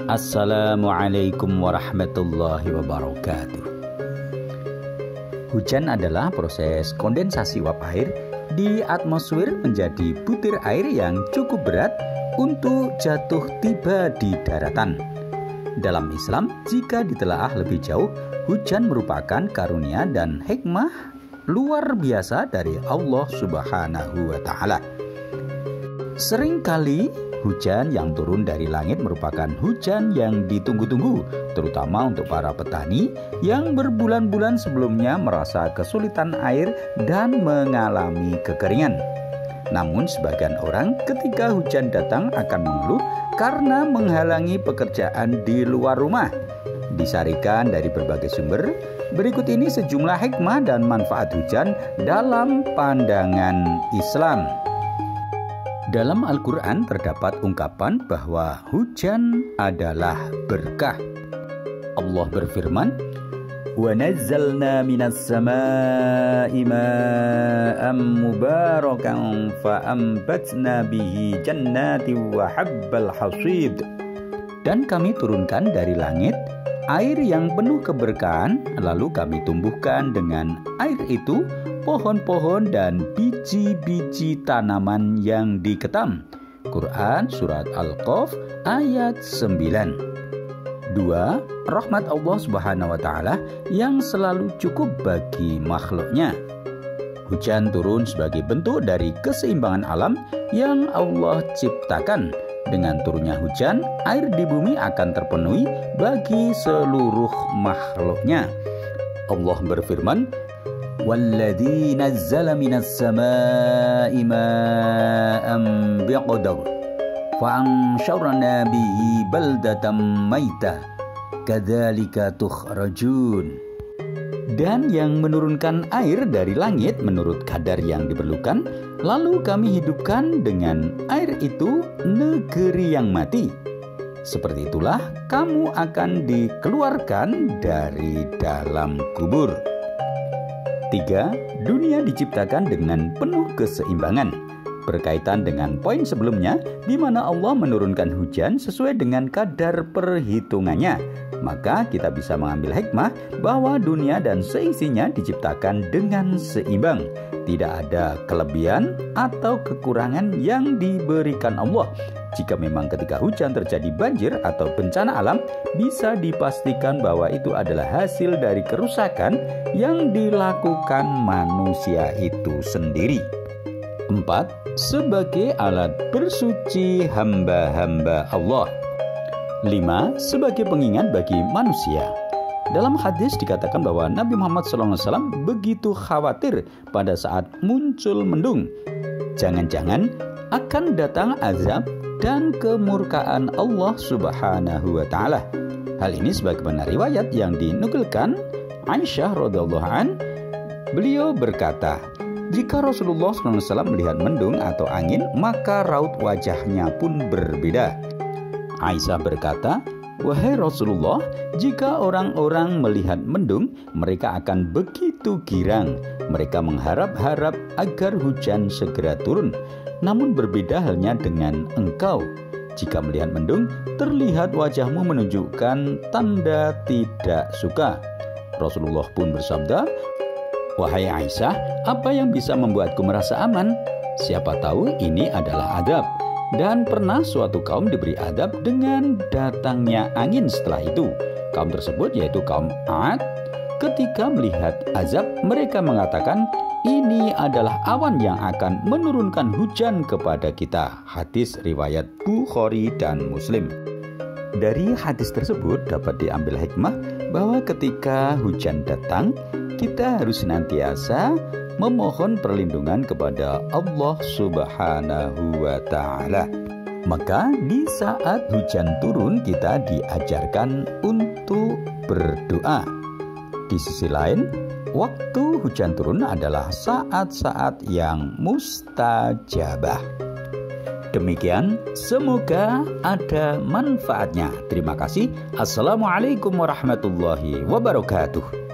Assalamualaikum warahmatullahi wabarakatuh. Hujan adalah proses kondensasi uap air di atmosfer menjadi butir air yang cukup berat untuk jatuh tiba di daratan. Dalam Islam, jika ditelaah lebih jauh, hujan merupakan karunia dan hikmah luar biasa dari Allah Subhanahu wa Ta'ala. Seringkali hujan yang turun dari langit merupakan hujan yang ditunggu-tunggu, terutama untuk para petani yang berbulan-bulan sebelumnya merasa kesulitan air dan mengalami kekeringan. Namun sebagian orang ketika hujan datang akan mengeluh karena menghalangi pekerjaan di luar rumah. Disarikan dari berbagai sumber, berikut ini sejumlah hikmah dan manfaat hujan dalam pandangan Islam. Dalam Al-Quran terdapat ungkapan bahwa hujan adalah berkah. Allah berfirman, وَنَزَّلْنَا مِنَ السَّمَاءِ مَاءً مُبَارَكًا فَأَنبَتْنَا بِهِ جَنَّاتٍ وَحَبَّ الْحَصِيدِ. Dan kami turunkan dari langit air yang penuh keberkahan, lalu kami tumbuhkan dengan air itu pohon-pohon dan biji-biji tanaman yang diketam. Quran Surat Al-Qaf ayat 9. 2. Rahmat Allah Subhanahu wa Ta'ala yang selalu cukup bagi makhluknya. Hujan turun sebagai bentuk dari keseimbangan alam yang Allah ciptakan. Dengan turunnya hujan, air di bumi akan terpenuhi bagi seluruh makhluknya. Allah berfirman, وَالَّذِي نَزَّلَ مِنَ السَّمَاءِ مَاءً بِقَدَرٍ فَأَنشَرْنَا بِهِ بَلْدَةً مَيْتًا كَذَلِكَ تُخْرَجُونَ. Dan yang menurunkan air dari langit menurut kadar yang diperlukan, lalu kami hidupkan dengan air itu negeri yang mati. Seperti itulah kamu akan dikeluarkan dari dalam kubur. 3. Dunia diciptakan dengan penuh keseimbangan. Berkaitan dengan poin sebelumnya, di mana Allah menurunkan hujan sesuai dengan kadar perhitungannya, maka kita bisa mengambil hikmah bahwa dunia dan seisinya diciptakan dengan seimbang. Tidak ada kelebihan atau kekurangan yang diberikan Allah. Jika memang ketika hujan terjadi banjir atau bencana alam, bisa dipastikan bahwa itu adalah hasil dari kerusakan yang dilakukan manusia itu sendiri. 4. Sebagai alat bersuci hamba-hamba Allah. 5. Sebagai pengingat bagi manusia. Dalam hadis dikatakan bahwa Nabi Muhammad SAW begitu khawatir pada saat muncul mendung. Jangan-jangan akan datang azab dan kemurkaan Allah Subhanahu wa Ta'ala. Hal ini sebagaimana riwayat yang dinukilkan Aisyah radhiyallahu an. Beliau berkata, jika Rasulullah SAW melihat mendung atau angin, maka raut wajahnya pun berbeda. Aisyah berkata, wahai Rasulullah, jika orang-orang melihat mendung, mereka akan begitu girang. Mereka mengharap-harap agar hujan segera turun. Namun berbeda halnya dengan engkau. Jika melihat mendung, terlihat wajahmu menunjukkan tanda tidak suka. Rasulullah pun bersabda, wahai Aisyah, apa yang bisa membuatku merasa aman? Siapa tahu ini adalah adab. Dan pernah suatu kaum diberi adab dengan datangnya angin setelah itu. Kaum tersebut yaitu kaum 'Ad. Ketika melihat azab, mereka mengatakan, ini adalah awan yang akan menurunkan hujan kepada kita. Hadis riwayat Bukhari dan Muslim. Dari hadis tersebut dapat diambil hikmah bahwa ketika hujan datang, kita harus senantiasa memohon perlindungan kepada Allah Subhanahu wa Ta'ala. Maka di saat hujan turun kita diajarkan untuk berdoa. Di sisi lain, waktu hujan turun adalah saat-saat yang mustajabah. Demikian, semoga ada manfaatnya. Terima kasih. Assalamualaikum warahmatullahi wabarakatuh.